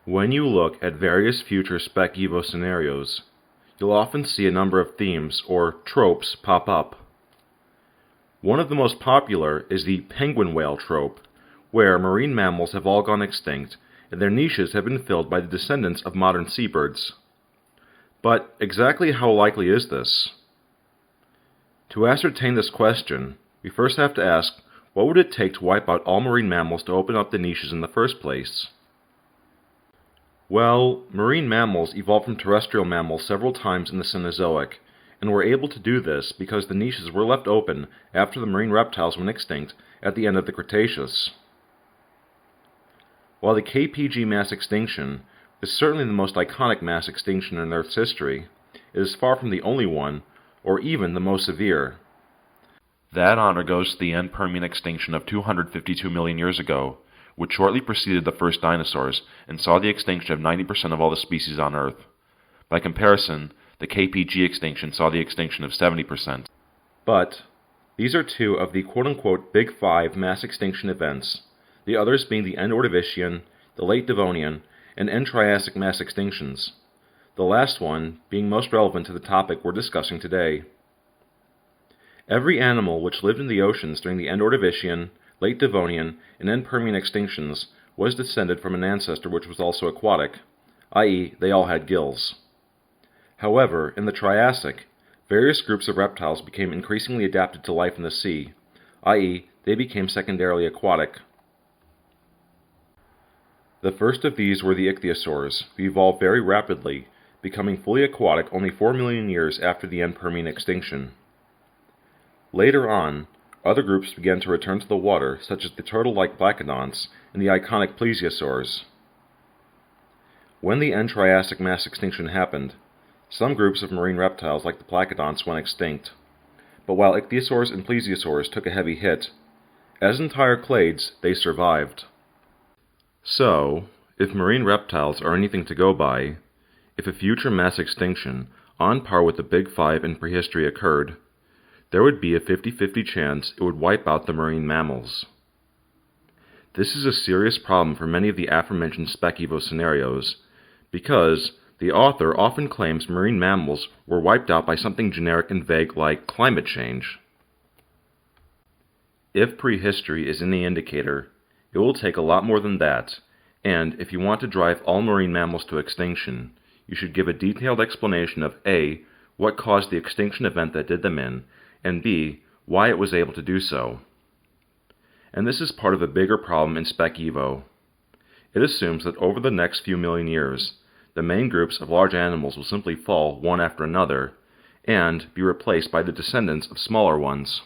When you look at various future Spec Evo scenarios, you'll often see a number of themes, or tropes, pop up. One of the most popular is the penguin whale trope, where marine mammals have all gone extinct and their niches have been filled by the descendants of modern seabirds. But exactly how likely is this? To ascertain this question, we first have to ask, what would it take to wipe out all marine mammals to open up the niches in the first place? Well, marine mammals evolved from terrestrial mammals several times in the Cenozoic, and were able to do this because the niches were left open after the marine reptiles went extinct at the end of the Cretaceous. While the KPG mass extinction is certainly the most iconic mass extinction in Earth's history, it is far from the only one, or even the most severe. That honor goes to the end Permian extinction of 252 million years ago, which shortly preceded the first dinosaurs and saw the extinction of 90% of all the species on Earth. By comparison, the KPG extinction saw the extinction of 70%. But these are two of the quote-unquote Big Five mass extinction events, the others being the end Ordovician, the late Devonian, and end Triassic mass extinctions, the last one being most relevant to the topic we're discussing today. Every animal which lived in the oceans during the end Ordovician, late Devonian, and end Permian extinctions was descended from an ancestor which was also aquatic, i.e., they all had gills. However, in the Triassic, various groups of reptiles became increasingly adapted to life in the sea, i.e., they became secondarily aquatic. The first of these were the ichthyosaurs, who evolved very rapidly, becoming fully aquatic only 4 million years after the end Permian extinction. Later on, other groups began to return to the water, such as the turtle-like placodonts and the iconic plesiosaurs. When the end Triassic mass extinction happened, some groups of marine reptiles like the placodonts went extinct, but while ichthyosaurs and plesiosaurs took a heavy hit, as entire clades, they survived. So, if marine reptiles are anything to go by, if a future mass extinction on par with the Big Five in prehistory occurred, there would be a 50-50 chance it would wipe out the marine mammals. This is a serious problem for many of the aforementioned Spec Evo scenarios, because the author often claims marine mammals were wiped out by something generic and vague like climate change. If prehistory is any indicator, it will take a lot more than that, and if you want to drive all marine mammals to extinction, you should give a detailed explanation of A, what caused the extinction event that did them in, and B, why it was able to do so. And this is part of a bigger problem in Spec Evo. It assumes that over the next few million years, the main groups of large animals will simply fall one after another, and be replaced by the descendants of smaller ones.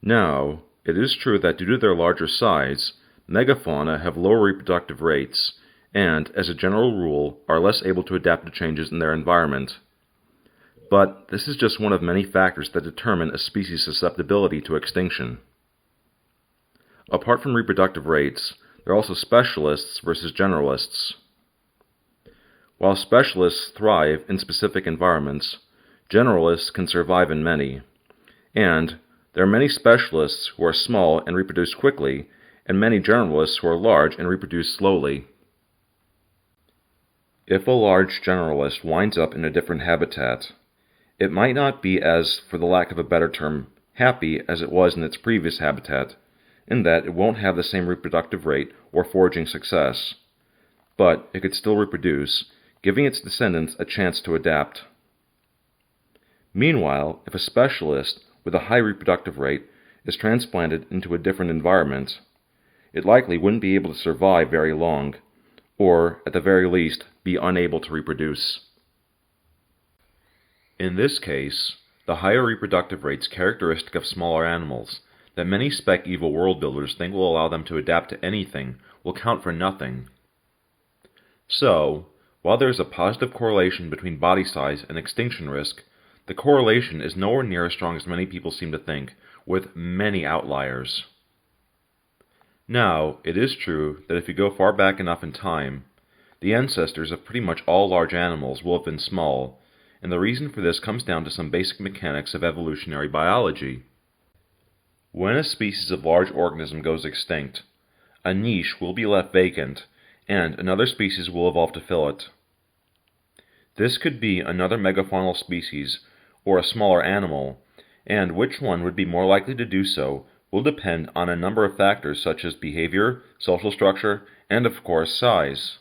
Now, it is true that due to their larger size, megafauna have lower reproductive rates, and, as a general rule, are less able to adapt to changes in their environment. But this is just one of many factors that determine a species' susceptibility to extinction. Apart from reproductive rates, there are also specialists versus generalists. While specialists thrive in specific environments, generalists can survive in many, and there are many specialists who are small and reproduce quickly, and many generalists who are large and reproduce slowly. If a large generalist winds up in a different habitat, it might not be as, for the lack of a better term, happy as it was in its previous habitat, in that it won't have the same reproductive rate or foraging success, but it could still reproduce, giving its descendants a chance to adapt. Meanwhile, if a specialist with a high reproductive rate is transplanted into a different environment, it likely wouldn't be able to survive very long, or, at the very least, be unable to reproduce. In this case, the higher reproductive rates characteristic of smaller animals that many Spec Evo world builders think will allow them to adapt to anything will count for nothing. So, while there is a positive correlation between body size and extinction risk, the correlation is nowhere near as strong as many people seem to think, with many outliers. Now, it is true that if you go far back enough in time, the ancestors of pretty much all large animals will have been small, and the reason for this comes down to some basic mechanics of evolutionary biology. When a species of large organism goes extinct, a niche will be left vacant, and another species will evolve to fill it. This could be another megafaunal species, or a smaller animal, and which one would be more likely to do so will depend on a number of factors such as behavior, social structure, and of course size.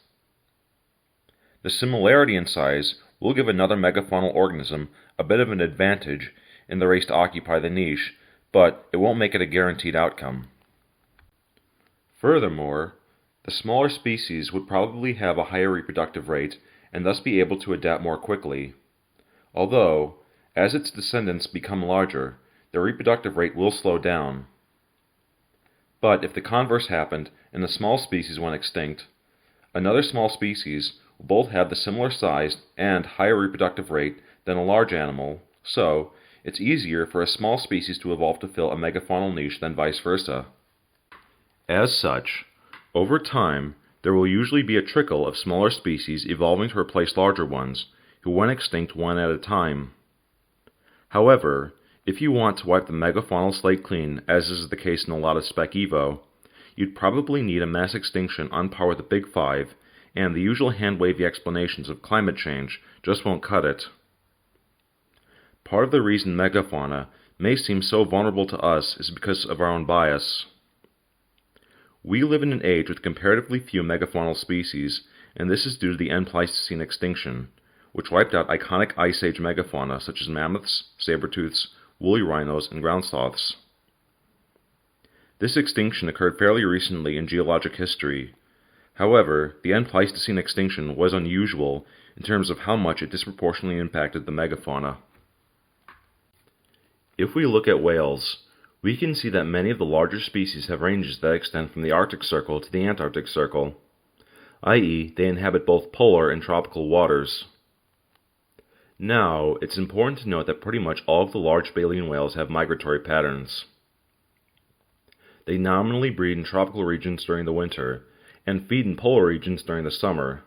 The similarity in size will give another megafaunal organism a bit of an advantage in the race to occupy the niche, but it won't make it a guaranteed outcome. Furthermore, the smaller species would probably have a higher reproductive rate and thus be able to adapt more quickly. Although, as its descendants become larger, their reproductive rate will slow down. But if the converse happened and the small species went extinct, another small species will both have the similar size and higher reproductive rate than a large animal, so it's easier for a small species to evolve to fill a megafaunal niche than vice versa. As such, over time, there will usually be a trickle of smaller species evolving to replace larger ones, who went extinct one at a time. However, if you want to wipe the megafaunal slate clean, as is the case in a lot of Spec Evo, you'd probably need a mass extinction on par with the Big Five, and the usual hand-wavy explanations of climate change just won't cut it. Part of the reason megafauna may seem so vulnerable to us is because of our own bias. We live in an age with comparatively few megafaunal species, and this is due to the end Pleistocene extinction, which wiped out iconic Ice Age megafauna such as mammoths, saber-tooths, woolly rhinos, and ground sloths. This extinction occurred fairly recently in geologic history. However, the end Pleistocene extinction was unusual in terms of how much it disproportionately impacted the megafauna. If we look at whales, we can see that many of the larger species have ranges that extend from the Arctic Circle to the Antarctic Circle, i.e., they inhabit both polar and tropical waters. Now, it's important to note that pretty much all of the large baleen whales have migratory patterns. They nominally breed in tropical regions during the winter, and feed in polar regions during the summer,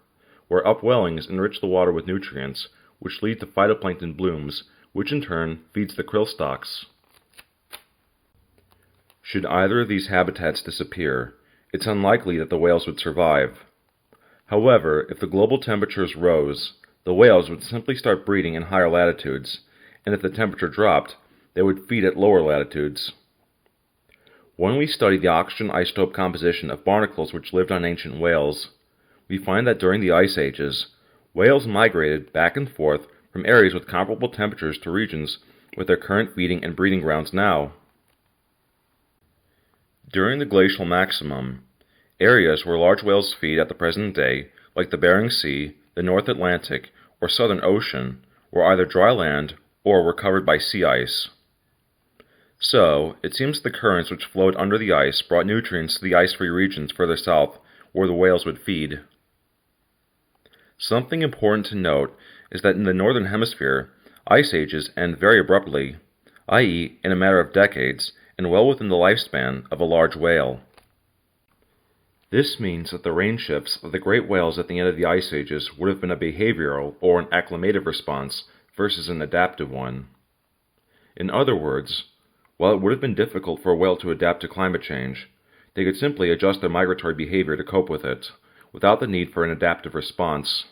where upwellings enrich the water with nutrients, which lead to phytoplankton blooms, which in turn feeds the krill stocks. Should either of these habitats disappear, it's unlikely that the whales would survive. However, if the global temperatures rose, the whales would simply start breeding in higher latitudes, and if the temperature dropped, they would feed at lower latitudes. When we study the oxygen isotope composition of barnacles which lived on ancient whales, we find that during the ice ages, whales migrated back and forth from areas with comparable temperatures to regions with their current feeding and breeding grounds now. During the glacial maximum, areas where large whales feed at the present day, like the Bering Sea, the North Atlantic, or Southern Ocean, were either dry land or were covered by sea ice. So, it seems the currents which flowed under the ice brought nutrients to the ice-free regions further south, where the whales would feed. Something important to note is that in the northern hemisphere, ice ages end very abruptly, i.e., in a matter of decades, and well within the lifespan of a large whale. This means that the range shifts of the great whales at the end of the ice ages would have been a behavioral or an acclimative response versus an adaptive one. In other words, while it would have been difficult for a whale to adapt to climate change, they could simply adjust their migratory behavior to cope with it, without the need for an adaptive response.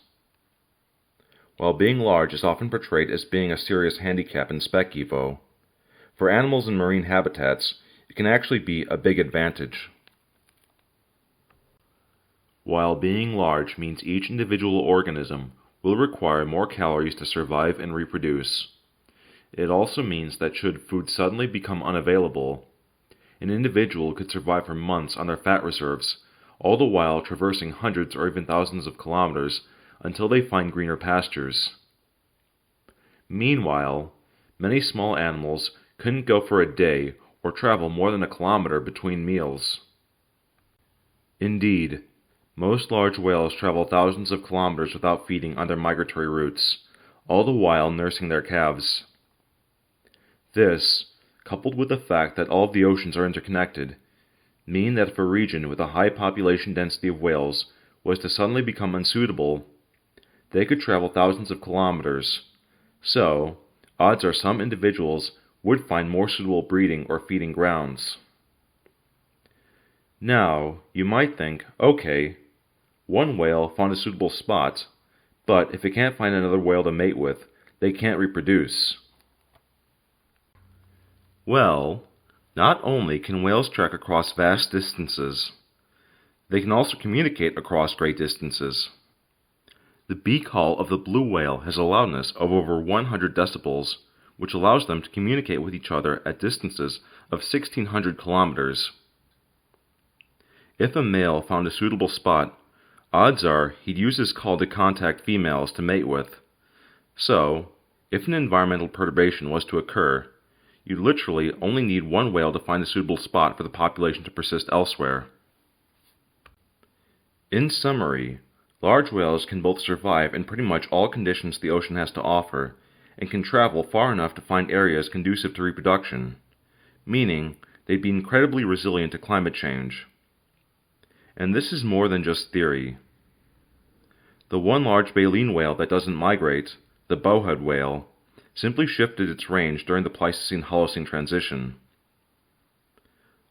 While being large is often portrayed as being a serious handicap in Spec Evo, for animals in marine habitats, it can actually be a big advantage. While being large means each individual organism will require more calories to survive and reproduce, it also means that should food suddenly become unavailable, an individual could survive for months on their fat reserves, all the while traversing hundreds or even thousands of kilometers until they find greener pastures. Meanwhile, many small animals couldn't go for a day or travel more than a kilometer between meals. Indeed, most large whales travel thousands of kilometers without feeding on their migratory routes, all the while nursing their calves. This, coupled with the fact that all of the oceans are interconnected, mean that if a region with a high population density of whales was to suddenly become unsuitable, they could travel thousands of kilometers. So, odds are some individuals would find more suitable breeding or feeding grounds. Now, you might think, okay, one whale found a suitable spot, but if it can't find another whale to mate with, they can't reproduce. Well, not only can whales trek across vast distances, they can also communicate across great distances. The beak call of the blue whale has a loudness of over 100 decibels, which allows them to communicate with each other at distances of 1,600 kilometers. If a male found a suitable spot, odds are he'd use his call to contact females to mate with. So, if an environmental perturbation was to occur, you'd literally only need one whale to find a suitable spot for the population to persist elsewhere. In summary, large whales can both survive in pretty much all conditions the ocean has to offer, and can travel far enough to find areas conducive to reproduction, meaning they'd be incredibly resilient to climate change. And this is more than just theory. The one large baleen whale that doesn't migrate, the bowhead whale, simply shifted its range during the Pleistocene-Holocene transition.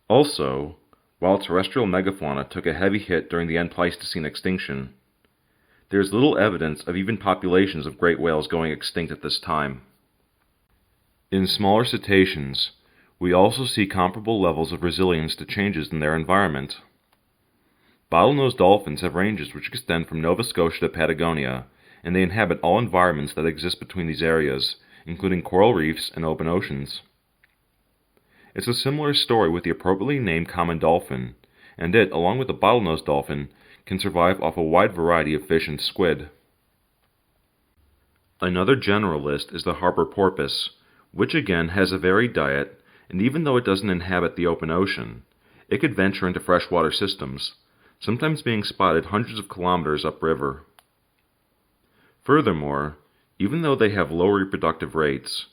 Also, while terrestrial megafauna took a heavy hit during the end Pleistocene extinction, there is little evidence of even populations of great whales going extinct at this time. In smaller cetaceans, we also see comparable levels of resilience to changes in their environment. Bottlenose dolphins have ranges which extend from Nova Scotia to Patagonia, and they inhabit all environments that exist between these areas, including coral reefs and open oceans. It's a similar story with the appropriately named common dolphin, and it, along with the bottlenose dolphin, can survive off a wide variety of fish and squid. Another generalist is the harbor porpoise, which again has a varied diet, and even though it doesn't inhabit the open ocean, it could venture into freshwater systems, sometimes being spotted hundreds of kilometers upriver. Furthermore, even though they have low reproductive rates,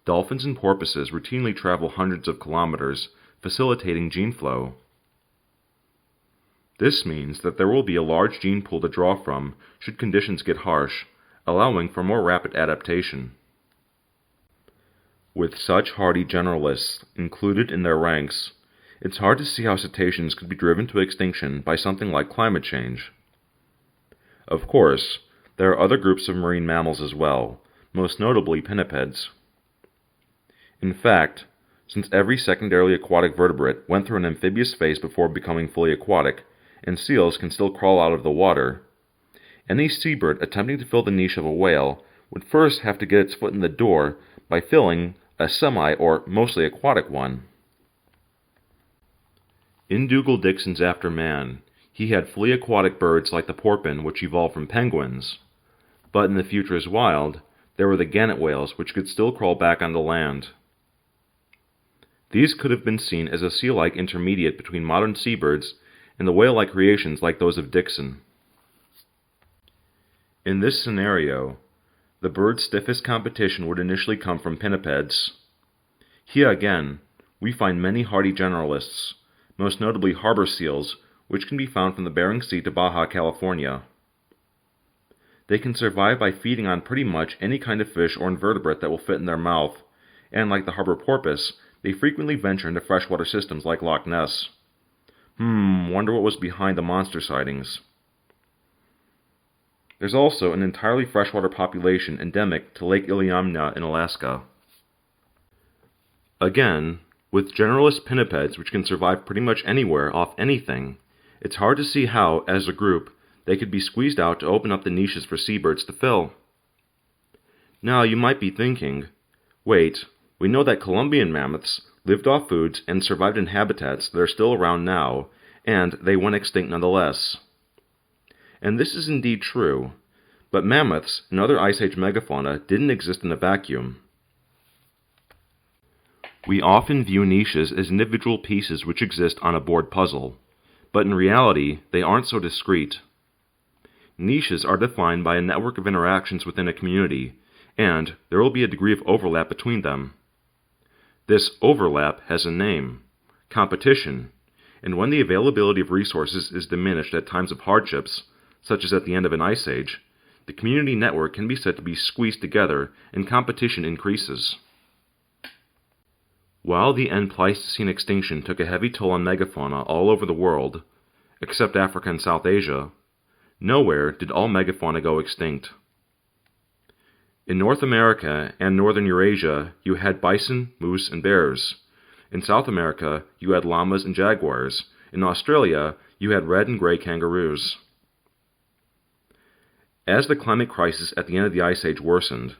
dolphins and porpoises routinely travel hundreds of kilometers, facilitating gene flow. This means that there will be a large gene pool to draw from should conditions get harsh, allowing for more rapid adaptation. With such hardy generalists included in their ranks, it's hard to see how cetaceans could be driven to extinction by something like climate change. Of course, there are other groups of marine mammals as well, most notably pinnipeds. In fact, since every secondarily aquatic vertebrate went through an amphibious phase before becoming fully aquatic, and seals can still crawl out of the water, any seabird attempting to fill the niche of a whale would first have to get its foot in the door by filling a semi- or mostly aquatic one. In Dougal-Dixon's After Man, he had fully aquatic birds like the porpin, which evolved from penguins. But in the Future's Wild, there were the gannet whales, which could still crawl back onto land. These could have been seen as a seal-like intermediate between modern seabirds and the whale-like creations like those of Dixon. In this scenario, the bird's stiffest competition would initially come from pinnipeds. Here again, we find many hardy generalists, most notably harbor seals, which can be found from the Bering Sea to Baja California. They can survive by feeding on pretty much any kind of fish or invertebrate that will fit in their mouth, and like the harbor porpoise, they frequently venture into freshwater systems like Loch Ness. Wonder what was behind the monster sightings. There's also an entirely freshwater population endemic to Lake Iliamna in Alaska. Again, with generalist pinnipeds which can survive pretty much anywhere off anything, it's hard to see how, as a group, they could be squeezed out to open up the niches for seabirds to fill. Now you might be thinking, wait, we know that Columbian mammoths lived off foods and survived in habitats that are still around now, and they went extinct nonetheless. And this is indeed true, but mammoths and other Ice Age megafauna didn't exist in a vacuum. We often view niches as individual pieces which exist on a board puzzle, but in reality, they aren't so discrete. Niches are defined by a network of interactions within a community, and there will be a degree of overlap between them. This overlap has a name, competition, and when the availability of resources is diminished at times of hardships, such as at the end of an ice age, the community network can be said to be squeezed together and competition increases. While the end Pleistocene extinction took a heavy toll on megafauna all over the world, except Africa and South Asia, nowhere did all megafauna go extinct. In North America and northern Eurasia, you had bison, moose, and bears. In South America, you had llamas and jaguars. In Australia, you had red and gray kangaroos. As the climate crisis at the end of the Ice Age worsened,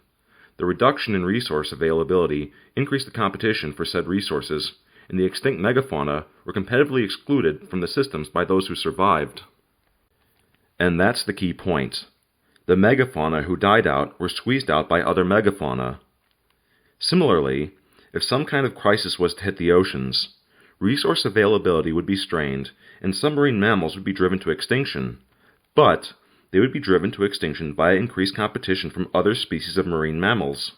the reduction in resource availability increased the competition for said resources, and the extinct megafauna were competitively excluded from the systems by those who survived. And that's the key point. The megafauna who died out were squeezed out by other megafauna. Similarly, if some kind of crisis was to hit the oceans, resource availability would be strained, and some marine mammals would be driven to extinction, but they would be driven to extinction via increased competition from other species of marine mammals.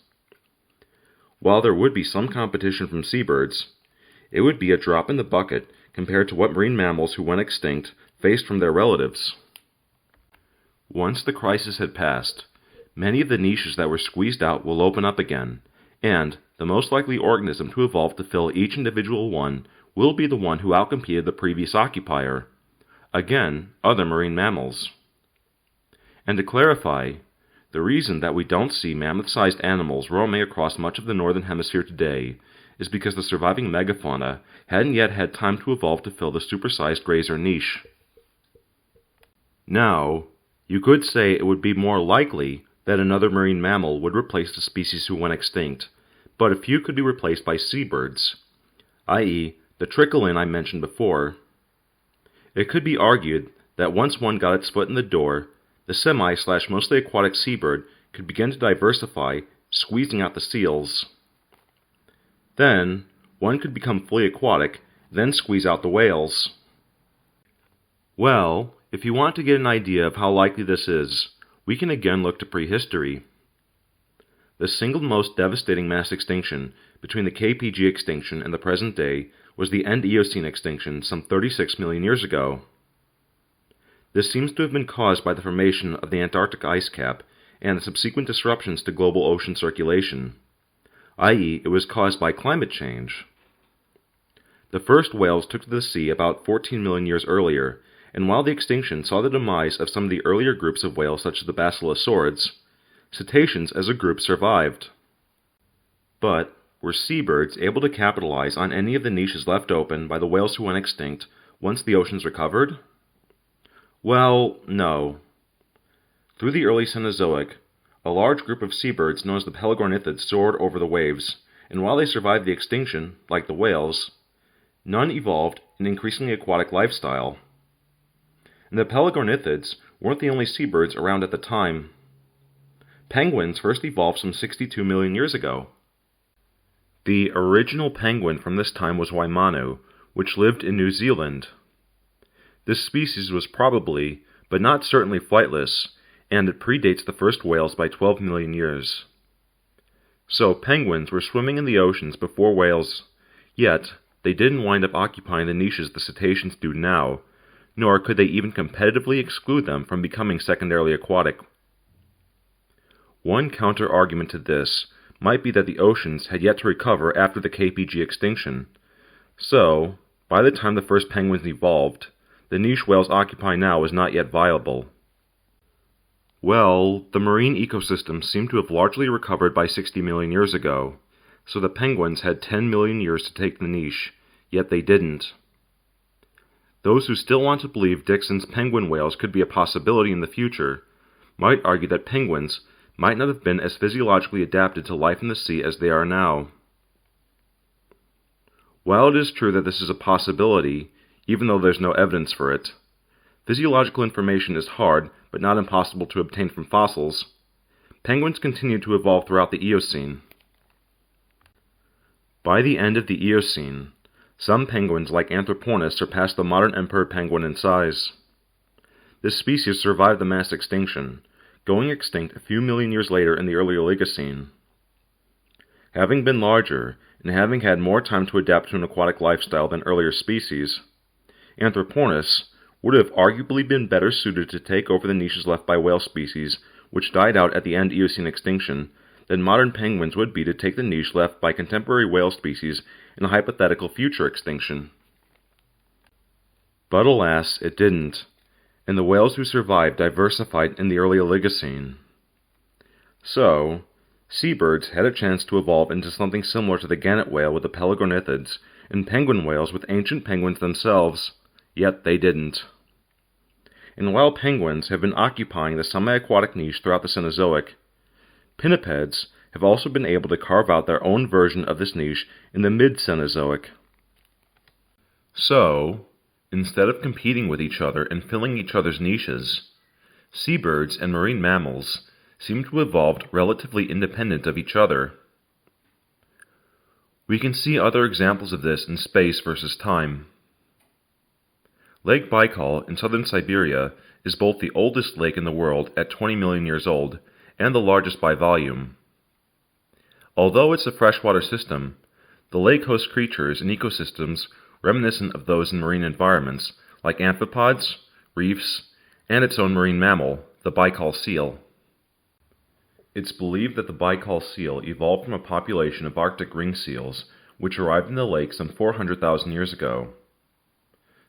While there would be some competition from seabirds, it would be a drop in the bucket compared to what marine mammals who went extinct faced from their relatives. Once the crisis had passed, many of the niches that were squeezed out will open up again, and the most likely organism to evolve to fill each individual one will be the one who outcompeted the previous occupier. Again, other marine mammals. And to clarify, the reason that we don't see mammoth-sized animals roaming across much of the northern hemisphere today is because the surviving megafauna hadn't yet had time to evolve to fill the supersized grazer niche. Now, you could say it would be more likely that another marine mammal would replace the species who went extinct, but a few could be replaced by seabirds, i.e., the trickle-in I mentioned before. It could be argued that once one got its foot in the door, the semi/mostly aquatic seabird could begin to diversify, squeezing out the seals. Then, one could become fully aquatic, then squeeze out the whales. Well, if you want to get an idea of how likely this is, we can again look to prehistory. The single most devastating mass extinction between the KPG extinction and the present day was the end Eocene extinction some 36 million years ago. This seems to have been caused by the formation of the Antarctic ice cap and the subsequent disruptions to global ocean circulation, i.e., it was caused by climate change. The first whales took to the sea about 14 million years earlier, and while the extinction saw the demise of some of the earlier groups of whales such as the basilosaurids, cetaceans as a group survived. But were seabirds able to capitalize on any of the niches left open by the whales who went extinct once the oceans recovered? Well, no. Through the early Cenozoic, a large group of seabirds known as the pelagornithids soared over the waves, and while they survived the extinction, like the whales, none evolved an increasingly aquatic lifestyle. And the pelagornithids weren't the only seabirds around at the time. Penguins first evolved some 62 million years ago. The original penguin from this time was Waimanu, which lived in New Zealand. This species was probably, but not certainly flightless, and it predates the first whales by 12 million years. So penguins were swimming in the oceans before whales, yet they didn't wind up occupying the niches the cetaceans do now, nor could they even competitively exclude them from becoming secondarily aquatic. One counter-argument to this might be that the oceans had yet to recover after the KPG extinction, so, by the time the first penguins evolved, the niche whales occupy now was not yet viable. Well, the marine ecosystem seemed to have largely recovered by 60 million years ago, so the penguins had 10 million years to take the niche, yet they didn't. Those who still want to believe Dixon's penguin whales could be a possibility in the future might argue that penguins might not have been as physiologically adapted to life in the sea as they are now. While it is true that this is a possibility, even though there's no evidence for it, physiological information is hard but not impossible to obtain from fossils. Penguins continued to evolve throughout the Eocene. By the end of the Eocene, some penguins like Anthropornis surpassed the modern emperor penguin in size. This species survived the mass extinction, going extinct a few million years later in the early Oligocene. Having been larger, and having had more time to adapt to an aquatic lifestyle than earlier species, Anthropornis would have arguably been better suited to take over the niches left by whale species, which died out at the end Eocene extinction, than modern penguins would be to take the niche left by contemporary whale species in a hypothetical future extinction. But alas, it didn't, and the whales who survived diversified in the early Oligocene. So, seabirds had a chance to evolve into something similar to the gannet whale with the pelagornithids, and penguin whales with ancient penguins themselves, yet they didn't. And while penguins have been occupying the semi-aquatic niche throughout the Cenozoic, pinnipeds have also been able to carve out their own version of this niche in the mid-Cenozoic. So, instead of competing with each other and filling each other's niches, seabirds and marine mammals seem to have evolved relatively independent of each other. We can see other examples of this in space versus time. Lake Baikal in southern Siberia is both the oldest lake in the world at 20 million years old and the largest by volume. Although it's a freshwater system, the lake hosts creatures and ecosystems reminiscent of those in marine environments, like amphipods, reefs, and its own marine mammal, the Baikal seal. It's believed that the Baikal seal evolved from a population of Arctic ring seals, which arrived in the lake some 400,000 years ago.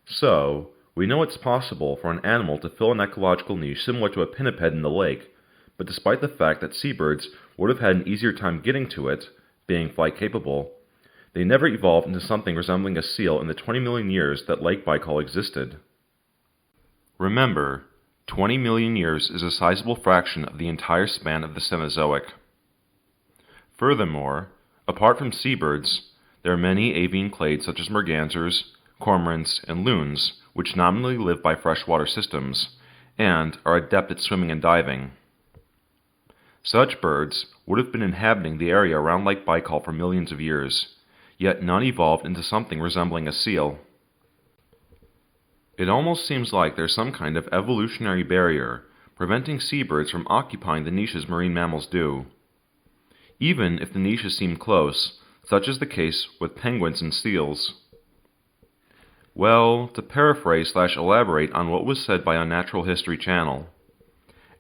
So, we know it's possible for an animal to fill an ecological niche similar to a pinniped in the lake, but despite the fact that seabirds would have had an easier time getting to it, being flight-capable, they never evolved into something resembling a seal in the 20 million years that Lake Baikal existed. Remember, 20 million years is a sizable fraction of the entire span of the Cenozoic. Furthermore, apart from seabirds, there are many avian clades such as mergansers, cormorants, and loons, which nominally live by freshwater systems, and are adept at swimming and diving. Such birds would have been inhabiting the area around Lake Baikal for millions of years, yet none evolved into something resembling a seal. It almost seems like there's some kind of evolutionary barrier preventing seabirds from occupying the niches marine mammals do. Even if the niches seem close, such is the case with penguins and seals. Well, to paraphrase/elaborate on what was said by Unnatural History Channel,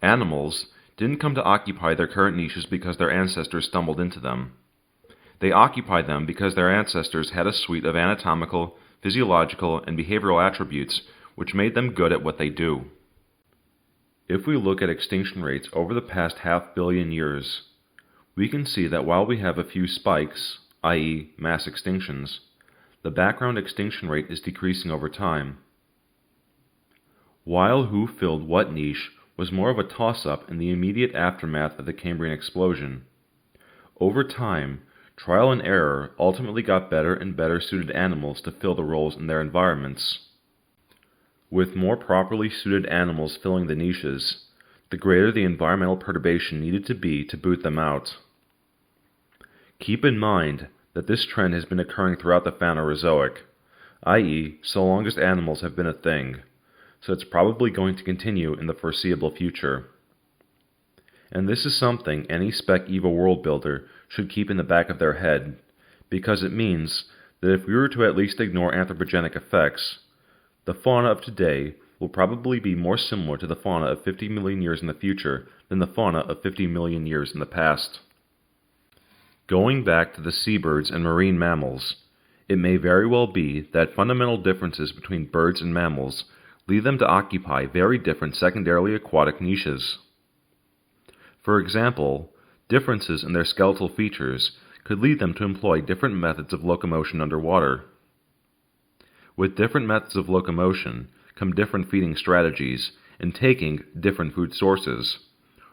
animals didn't come to occupy their current niches because their ancestors stumbled into them. They occupied them because their ancestors had a suite of anatomical, physiological, and behavioral attributes which made them good at what they do. If we look at extinction rates over the past 500 million years, we can see that while we have a few spikes, i.e. mass extinctions, the background extinction rate is decreasing over time. While who filled what niche was more of a toss-up in the immediate aftermath of the Cambrian explosion, over time, trial and error ultimately got better and better suited animals to fill the roles in their environments. With more properly suited animals filling the niches, the greater the environmental perturbation needed to be to boot them out. Keep in mind that this trend has been occurring throughout the Phanerozoic, i.e., so long as animals have been a thing, so it's probably going to continue in the foreseeable future. And this is something any Spec Evo world builder should keep in the back of their head, because it means that if we were to at least ignore anthropogenic effects, the fauna of today will probably be more similar to the fauna of 50 million years in the future than the fauna of 50 million years in the past. Going back to the seabirds and marine mammals, it may very well be that fundamental differences between birds and mammals lead them to occupy very different secondarily aquatic niches. For example, differences in their skeletal features could lead them to employ different methods of locomotion underwater. With different methods of locomotion come different feeding strategies and taking different food sources,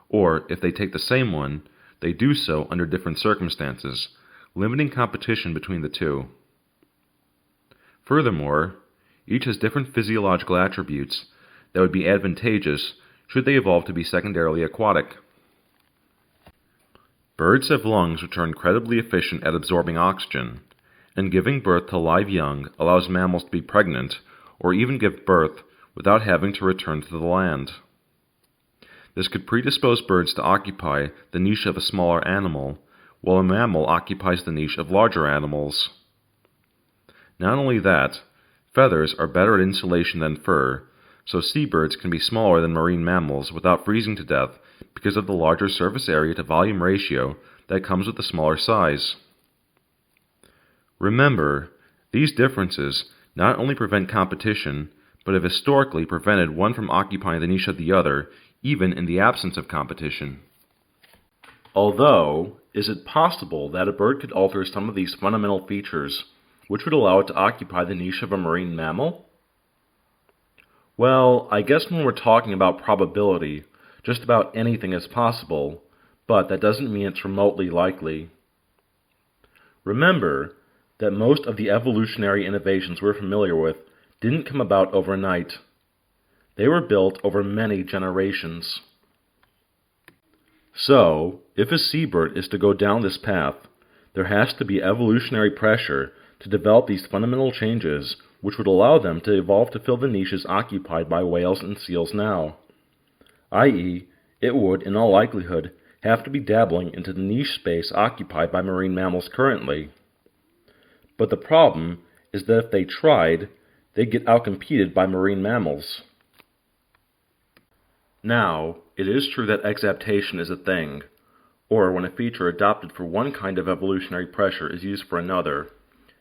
or if they take the same one, they do so under different circumstances, limiting competition between the two. Furthermore, each has different physiological attributes that would be advantageous should they evolve to be secondarily aquatic. Birds have lungs which are incredibly efficient at absorbing oxygen, and giving birth to live young allows mammals to be pregnant or even give birth without having to return to the land. This could predispose birds to occupy the niche of a smaller animal, while a mammal occupies the niche of larger animals. Not only that, feathers are better at insulation than fur, so seabirds can be smaller than marine mammals without freezing to death because of the larger surface area to volume ratio that comes with the smaller size. Remember, these differences not only prevent competition, but have historically prevented one from occupying the niche of the other, even in the absence of competition. Although, is it possible that a bird could alter some of these fundamental features, which would allow it to occupy the niche of a marine mammal? Well, I guess when we're talking about probability, just about anything is possible, but that doesn't mean it's remotely likely. Remember that most of the evolutionary innovations we're familiar with didn't come about overnight. They were built over many generations. So, if a seabird is to go down this path, there has to be evolutionary pressure to develop these fundamental changes which would allow them to evolve to fill the niches occupied by whales and seals now. I.e., it would, in all likelihood, have to be dabbling into the niche space occupied by marine mammals currently. But the problem is that if they tried, they'd get outcompeted by marine mammals. Now, it is true that exaptation is a thing, or when a feature adopted for one kind of evolutionary pressure is used for another,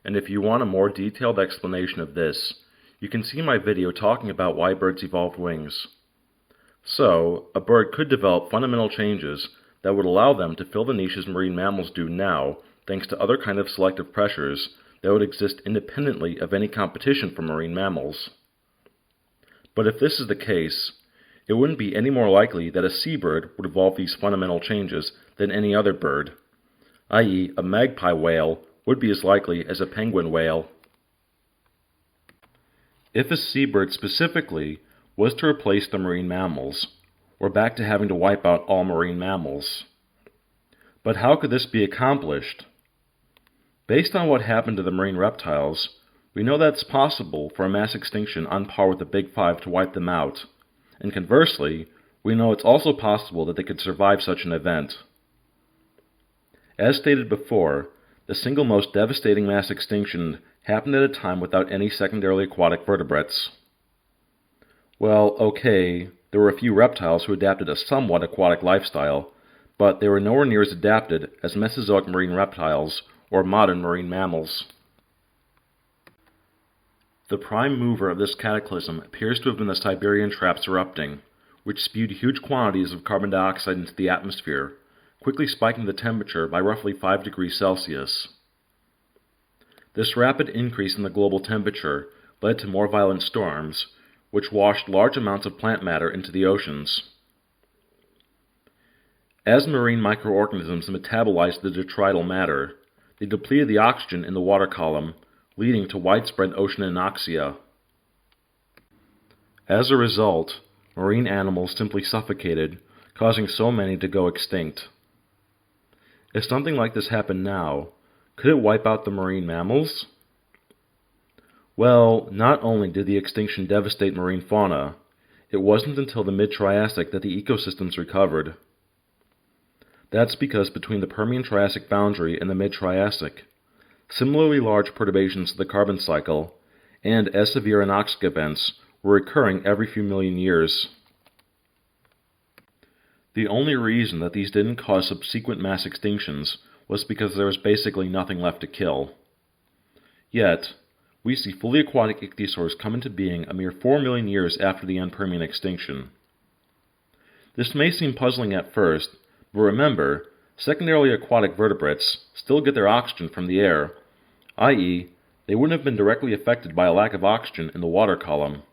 and if you want a more detailed explanation of this, you can see my video talking about why birds evolved wings. So, a bird could develop fundamental changes that would allow them to fill the niches marine mammals do now, thanks to other kind of selective pressures that would exist independently of any competition for marine mammals. But if this is the case, it wouldn't be any more likely that a seabird would evolve these fundamental changes than any other bird, i.e., a magpie whale would be as likely as a penguin whale. If a seabird specifically was to replace the marine mammals, we're back to having to wipe out all marine mammals. But how could this be accomplished? Based on what happened to the marine reptiles, we know that it's possible for a mass extinction on par with the Big Five to wipe them out, and conversely, we know it's also possible that they could survive such an event. As stated before, the single most devastating mass extinction happened at a time without any secondarily aquatic vertebrates. Well, okay, there were a few reptiles who adapted a somewhat aquatic lifestyle, but they were nowhere near as adapted as Mesozoic marine reptiles or modern marine mammals. The prime mover of this cataclysm appears to have been the Siberian traps erupting, which spewed huge quantities of carbon dioxide into the atmosphere, quickly spiking the temperature by roughly 5 degrees Celsius. This rapid increase in the global temperature led to more violent storms, which washed large amounts of plant matter into the oceans. As marine microorganisms metabolized the detrital matter, they depleted the oxygen in the water column, leading to widespread ocean anoxia. As a result, marine animals simply suffocated, causing so many to go extinct. If something like this happened now, could it wipe out the marine mammals? Well, not only did the extinction devastate marine fauna, it wasn't until the mid-Triassic that the ecosystems recovered. That's because between the Permian-Triassic boundary and the mid-Triassic, similarly large perturbations to the carbon cycle and as severe anoxic events were occurring every few million years. The only reason that these didn't cause subsequent mass extinctions was because there was basically nothing left to kill. Yet, we see fully aquatic ichthyosaurs come into being a mere 4 million years after the end Permian extinction. This may seem puzzling at first, but remember, secondarily aquatic vertebrates still get their oxygen from the air, i.e., they wouldn't have been directly affected by a lack of oxygen in the water column.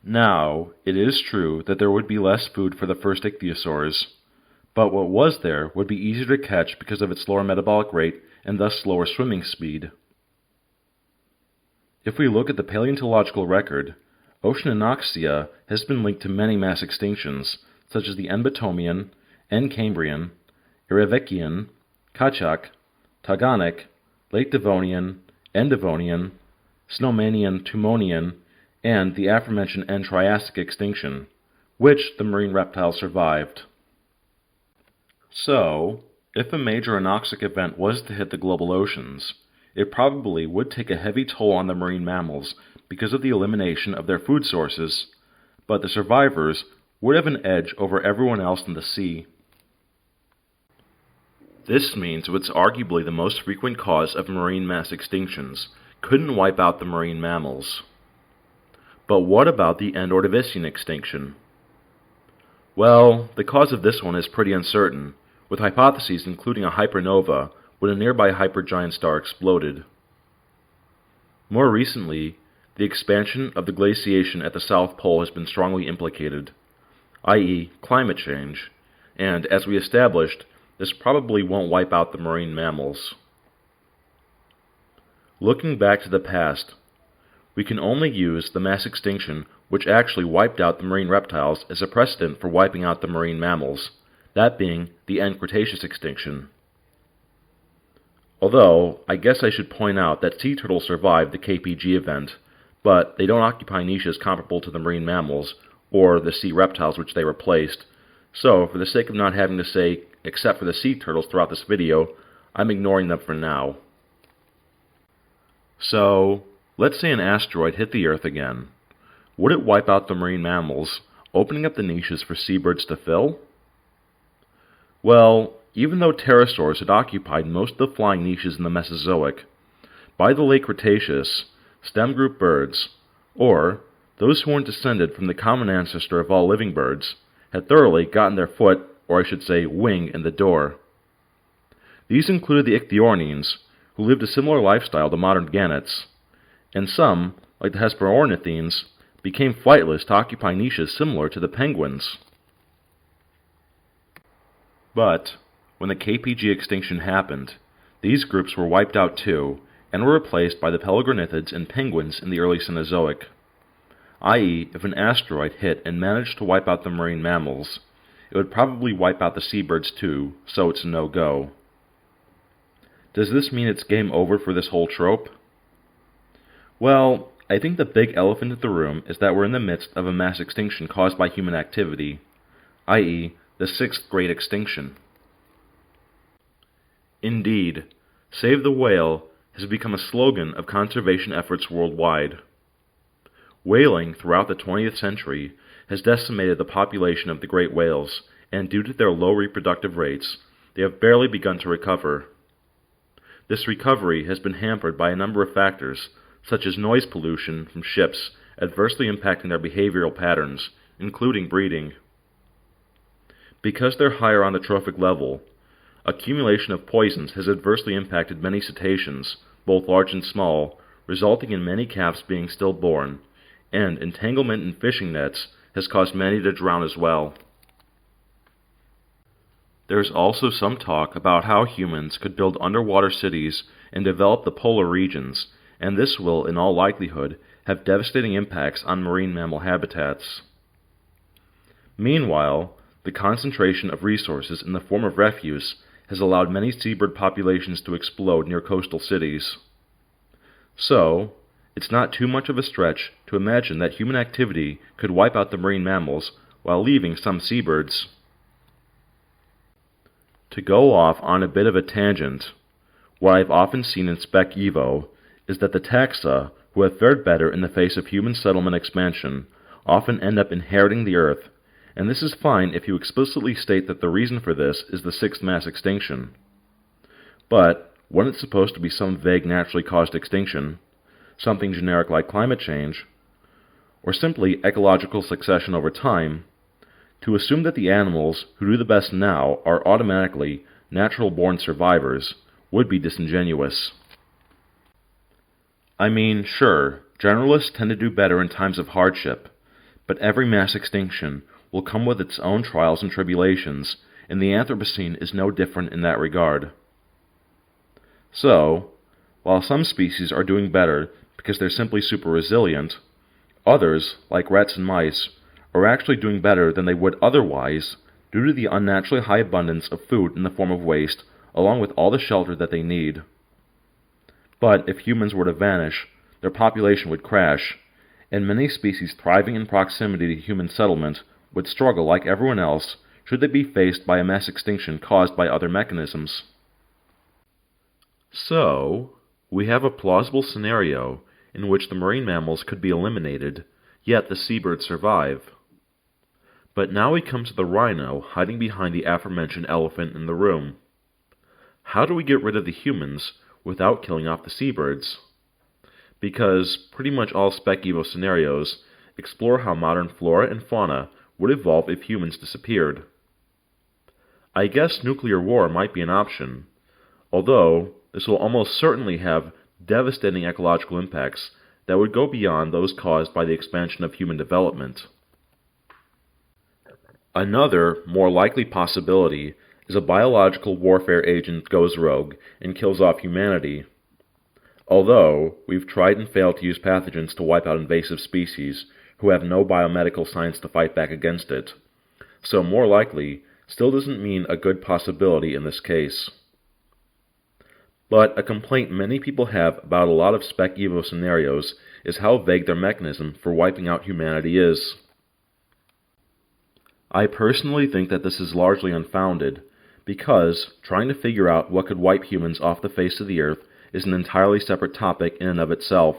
Now, it is true that there would be less food for the first ichthyosaurs, but what was there would be easier to catch because of its lower metabolic rate and thus slower swimming speed. If we look at the paleontological record, ocean anoxia has been linked to many mass extinctions, such as the Enbatomian, Cambrian, Erevecian, Kachak, Taganic, Late Devonian, Endevonian, Snowmanian, Tumonian, and the aforementioned end Triassic extinction, which the marine reptiles survived. So, if a major anoxic event was to hit the global oceans, it probably would take a heavy toll on the marine mammals because of the elimination of their food sources, but the survivors would have an edge over everyone else in the sea. This means what's arguably the most frequent cause of marine mass extinctions couldn't wipe out the marine mammals. But what about the end Ordovician extinction? Well, the cause of this one is pretty uncertain, with hypotheses including a hypernova when a nearby hypergiant star exploded. More recently, the expansion of the glaciation at the South Pole has been strongly implicated, i.e. climate change, and as we established, this probably won't wipe out the marine mammals. Looking back to the past, we can only use the mass extinction which actually wiped out the marine reptiles as a precedent for wiping out the marine mammals, that being the end Cretaceous extinction. Although, I guess I should point out that sea turtles survived the KPG event, but they don't occupy niches comparable to the marine mammals, or the sea reptiles which they replaced, so for the sake of not having to say except for the sea turtles throughout this video, I'm ignoring them for now. So, let's say an asteroid hit the Earth again. Would it wipe out the marine mammals, opening up the niches for seabirds to fill? Well, even though pterosaurs had occupied most of the flying niches in the Mesozoic, by the late Cretaceous, stem group birds, or those who weren't descended from the common ancestor of all living birds, had thoroughly gotten their foot, or I should say wing, in the door. These included the ichthyornines, who lived a similar lifestyle to modern gannets, and some, like the hesperornithines, became flightless to occupy niches similar to the penguins. But when the KPG extinction happened, these groups were wiped out too, and were replaced by the pelagrinithids and penguins in the early Cenozoic, i.e. if an asteroid hit and managed to wipe out the marine mammals, it would probably wipe out the seabirds too, so it's a no-go. Does this mean it's game over for this whole trope? Well, I think the big elephant in the room is that we're in the midst of a mass extinction caused by human activity, i.e. the sixth great extinction. Indeed, Save the Whale has become a slogan of conservation efforts worldwide. Whaling throughout the 20th century has decimated the population of the great whales, and due to their low reproductive rates, they have barely begun to recover. This recovery has been hampered by a number of factors, such as noise pollution from ships adversely impacting their behavioral patterns, including breeding. Because they're higher on the trophic level, accumulation of poisons has adversely impacted many cetaceans, both large and small, resulting in many calves being stillborn, and entanglement in fishing nets has caused many to drown as well. There is also some talk about how humans could build underwater cities and develop the polar regions, and this will, in all likelihood, have devastating impacts on marine mammal habitats. Meanwhile, the concentration of resources in the form of refuse has allowed many seabird populations to explode near coastal cities. So, it's not too much of a stretch to imagine that human activity could wipe out the marine mammals while leaving some seabirds. To go off on a bit of a tangent, what I've often seen in Spec Evo is that the taxa who have fared better in the face of human settlement expansion often end up inheriting the Earth, and this is fine if you explicitly state that the reason for this is the sixth mass extinction. But when it's supposed to be some vague naturally caused extinction, something generic like climate change, or simply ecological succession over time, to assume that the animals who do the best now are automatically natural-born survivors would be disingenuous. I mean, sure, generalists tend to do better in times of hardship, but every mass extinction will come with its own trials and tribulations, and the Anthropocene is no different in that regard. So, while some species are doing better because they're simply super resilient, others, like rats and mice, are actually doing better than they would otherwise due to the unnaturally high abundance of food in the form of waste, along with all the shelter that they need. But if humans were to vanish, their population would crash, and many species thriving in proximity to human settlement would struggle like everyone else should they be faced by a mass extinction caused by other mechanisms. So, we have a plausible scenario in which the marine mammals could be eliminated, yet the seabirds survive. But now we come to the rhino hiding behind the aforementioned elephant in the room. how do we get rid of the humans without killing off the seabirds? Because pretty much all Spec Evo scenarios explore how modern flora and fauna would evolve if humans disappeared. I guess nuclear war might be an option, although this will almost certainly have devastating ecological impacts that would go beyond those caused by the expansion of human development. Another, more likely possibility is a biological warfare agent goes rogue and kills off humanity. Although, we've tried and failed to use pathogens to wipe out invasive species who have no biomedical science to fight back against it, so more likely still doesn't mean a good possibility in this case. But a complaint many people have about a lot of Spec Evo scenarios is how vague their mechanism for wiping out humanity is. I personally think that this is largely unfounded, because trying to figure out what could wipe humans off the face of the earth is an entirely separate topic in and of itself,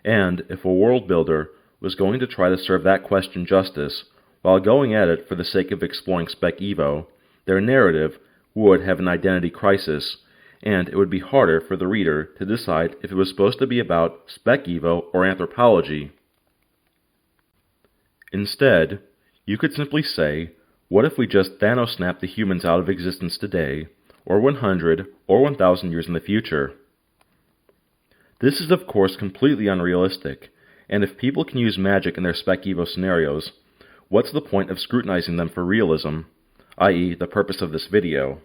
and if a world builder was going to try to serve that question justice while going at it for the sake of exploring Spec Evo, their narrative would have an identity crisis, and it would be harder for the reader to decide if it was supposed to be about Spec Evo or anthropology. Instead, you could simply say, what if we just Thanos snapped the humans out of existence today, or 100 or 1,000 years in the future? This is of course completely unrealistic, and if people can use magic in their Spec Evo scenarios, what's the point of scrutinizing them for realism, i.e. the purpose of this video?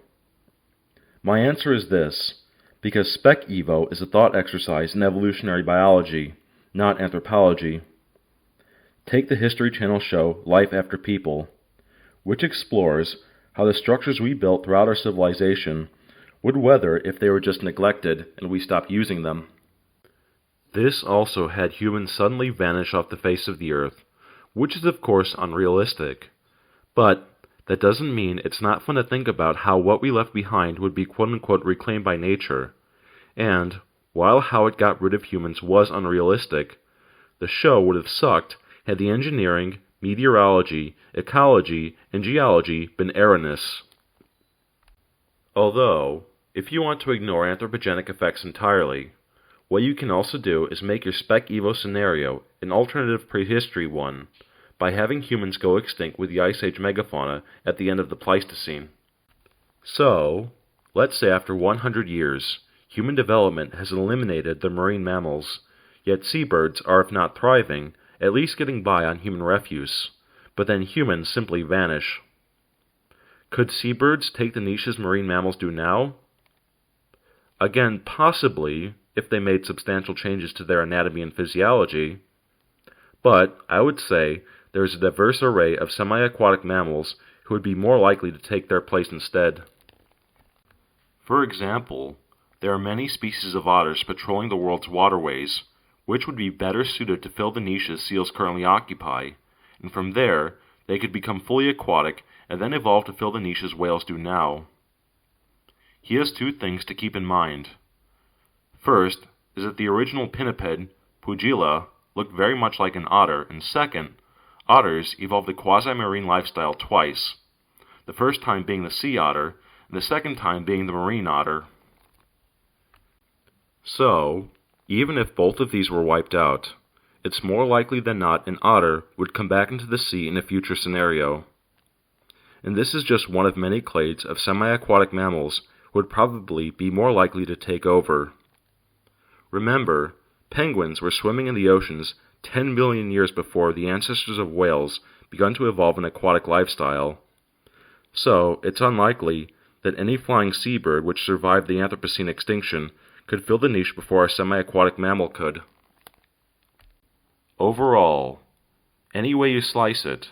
My answer is this: because Spec Evo is a thought exercise in evolutionary biology, not anthropology. Take the History Channel show Life After People, which explores how the structures we built throughout our civilization would weather if they were just neglected and we stopped using them. This also had humans suddenly vanish off the face of the earth, which is of course unrealistic, but that doesn't mean it's not fun to think about how what we left behind would be quote-unquote reclaimed by nature. And, while how it got rid of humans was unrealistic, the show would have sucked had the engineering, meteorology, ecology, and geology been erroneous. Although, if you want to ignore anthropogenic effects entirely, what you can also do is make your Spec Evo scenario an alternative prehistory one, by having humans go extinct with the Ice Age megafauna at the end of the Pleistocene. So, let's say after 100 years, human development has eliminated the marine mammals, yet seabirds are, if not thriving, at least getting by on human refuse, but then humans simply vanish. Could seabirds take the niches marine mammals do now? Again, possibly, if they made substantial changes to their anatomy and physiology, but I would say there is a diverse array of semi-aquatic mammals who would be more likely to take their place instead. For example, there are many species of otters patrolling the world's waterways, which would be better suited to fill the niches seals currently occupy, and from there, they could become fully aquatic and then evolve to fill the niches whales do now. Here's two things to keep in mind. First is that the original pinniped, Pugila, looked very much like an otter, and second, otters evolved a quasi-marine lifestyle twice, the first time being the sea otter, and the second time being the marine otter. So, even if both of these were wiped out, it's more likely than not an otter would come back into the sea in a future scenario. And this is just one of many clades of semi-aquatic mammals who would probably be more likely to take over. Remember, penguins were swimming in the oceans 10 billion years before the ancestors of whales begun to evolve an aquatic lifestyle. So, it's unlikely that any flying seabird which survived the Anthropocene extinction could fill the niche before a semi-aquatic mammal could. Overall, any way you slice it,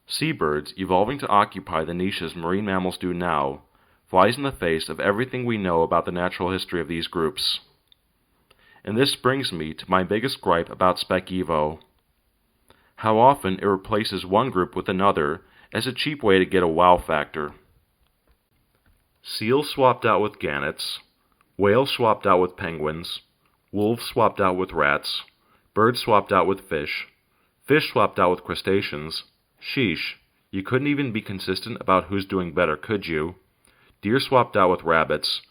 seabirds evolving to occupy the niches marine mammals do now flies in the face of everything we know about the natural history of these groups. And this brings me to my biggest gripe about Spec Evo: how often it replaces one group with another as a cheap way to get a wow factor. Seals swapped out with gannets, whales swapped out with penguins, wolves swapped out with rats, birds swapped out with fish swapped out with crustaceans. Sheesh, you couldn't even be consistent about who's doing better, could you? Deer swapped out with rabbits,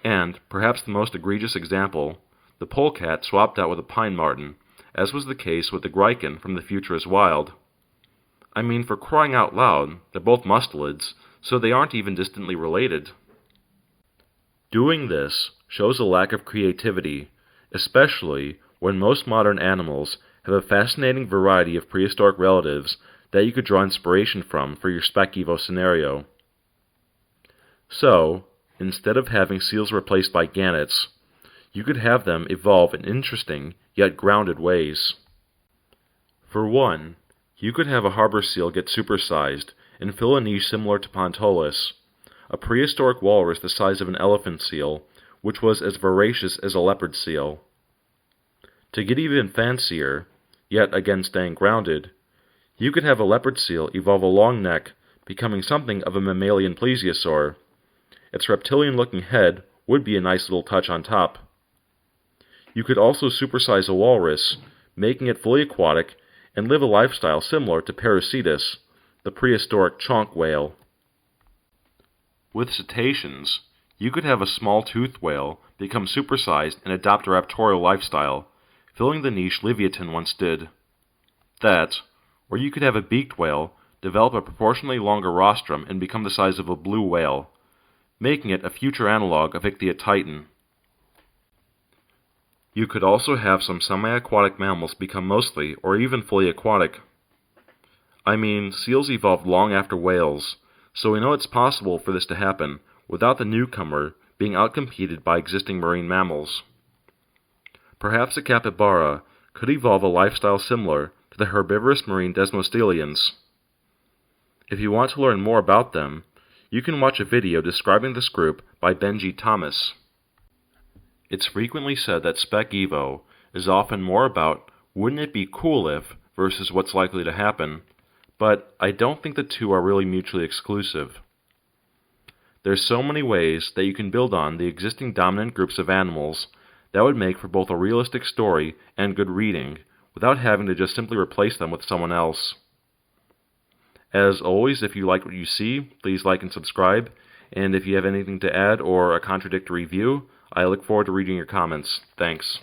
And, perhaps the most egregious example, the polecat swapped out with a pine marten, as was the case with the grykin from The Future is Wild. I mean, for crying out loud, they're both mustelids, so they aren't even distantly related. Doing this shows a lack of creativity, especially when most modern animals have a fascinating variety of prehistoric relatives that you could draw inspiration from for your Spec Evo scenario. So, instead of having seals replaced by gannets, you could have them evolve in interesting yet grounded ways. For one, you could have a harbor seal get supersized and fill a niche similar to Pontolis, a prehistoric walrus the size of an elephant seal, which was as voracious as a leopard seal. To get even fancier, yet again staying grounded, you could have a leopard seal evolve a long neck, becoming something of a mammalian plesiosaur. Its reptilian-looking head would be a nice little touch on top. You could also supersize a walrus, making it fully aquatic and live a lifestyle similar to Parasitus, the prehistoric chonk whale. With cetaceans, you could have a small-toothed whale become supersized and adopt a raptorial lifestyle, filling the niche Leviathan once did. That, or you could have a beaked whale develop a proportionally longer rostrum and become the size of a blue whale, making it a future analog of Ichthyostauron. You could also have some semi-aquatic mammals become mostly or even fully aquatic. I mean, seals evolved long after whales, so we know it's possible for this to happen without the newcomer being outcompeted by existing marine mammals. Perhaps a capybara could evolve a lifestyle similar to the herbivorous marine desmostelians. If you want to learn more about them, you can watch a video describing this group by Benji Thomas. It's frequently said that Spec Evo is often more about wouldn't it be cool if versus what's likely to happen, but I don't think the two are really mutually exclusive. There's so many ways that you can build on the existing dominant groups of animals that would make for both a realistic story and good reading, without having to just simply replace them with someone else. As always, if you like what you see, please like and subscribe, and if you have anything to add or a contradictory view, I look forward to reading your comments. Thanks.